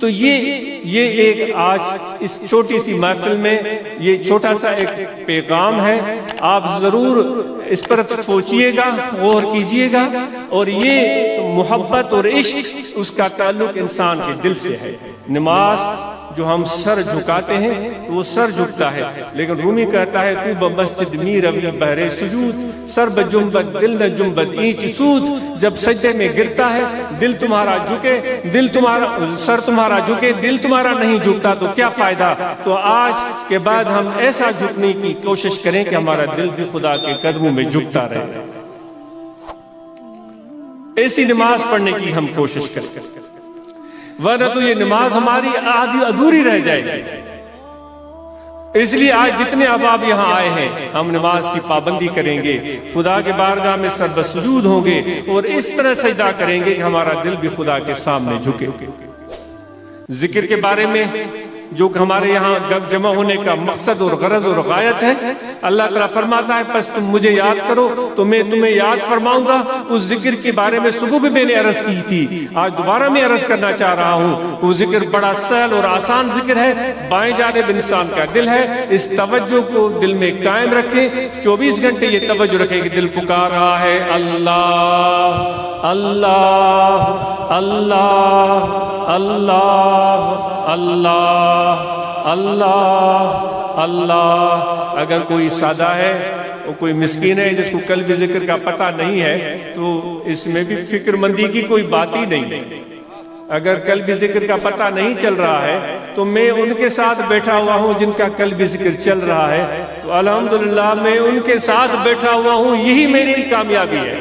تو یہ ایک آج اس چھوٹی سی محفل میں یہ چھوٹا سا ایک پیغام ہے. آپ ضرور اس پر سوچئے گا، غور کیجئے گا، اور یہ محبت اور عشق اس کا تعلق انسان کے دل سے ہے. نماز جو ہم سر جھکاتے ہیں وہ سر جھکتا ہے، لیکن رومی کہتا ہے تو بمسجد می روی بہرے سجود، سر بجنبت دل نہ جنبت اینچ سود. جب سجدے میں گرتا ہے دل تمہارا جھکے، سر تمہارا جھکے، دل تمہارا نہیں جھکتا تو کیا فائدہ. تو آج کے بعد ہم ایسا جھکنے کی کوشش کریں کہ ہمارا دل بھی خدا کے قدموں میں جھکتا رہے. ایسی نماز پڑھنے کی ہم کوشش کریں، ورنہ تو یہ نماز ہماری آدھی ادھوری رہ جائے گی. اس لیے آج جتنے احباب یہاں آئے ہیں ہم نماز کی پابندی کریں گے، خدا کے بارگاہ میں سر بسجود ہوں گے اور اس طرح سجدہ کریں گے کہ ہمارا دل بھی خدا کے سامنے جھکے. ذکر کے بارے میں جو کہ ہمارے یہاں جمع ہونے کا مقصد اور غرض اور غایت ہے، اللہ تعالیٰ فرماتا ہے پس تم مجھے یاد کرو تو میں تمہیں یاد فرماؤں گا. اس ذکر کے بارے میں صبح بھی میں نے عرض کی تھی، آج دوبارہ میں عرض کرنا چاہ رہا ہوں. وہ ذکر بڑا سہل اور آسان ذکر ہے. بائیں جانب انسان کا دل ہے، اس توجہ کو دل میں قائم رکھیں. 24 گھنٹے یہ توجہ رکھیں کہ دل پکار رہا ہے اللہ اللہ اللہ اللہ اللہ اللہ اللہ. اگر کوئی سادہ ہے اور کوئی مسکین ہے جس کو قلبی ذکر کا پتہ نہیں ہے تو اس میں بھی فکر مندی کی کوئی بات ہی نہیں. اگر قلبی ذکر کا پتہ نہیں چل رہا ہے تو میں ان کے ساتھ بیٹھا ہوا ہوں جن کا قلبی ذکر چل رہا ہے، تو الحمدللہ میں ان کے ساتھ بیٹھا ہوا ہوں، یہی میری کامیابی ہے.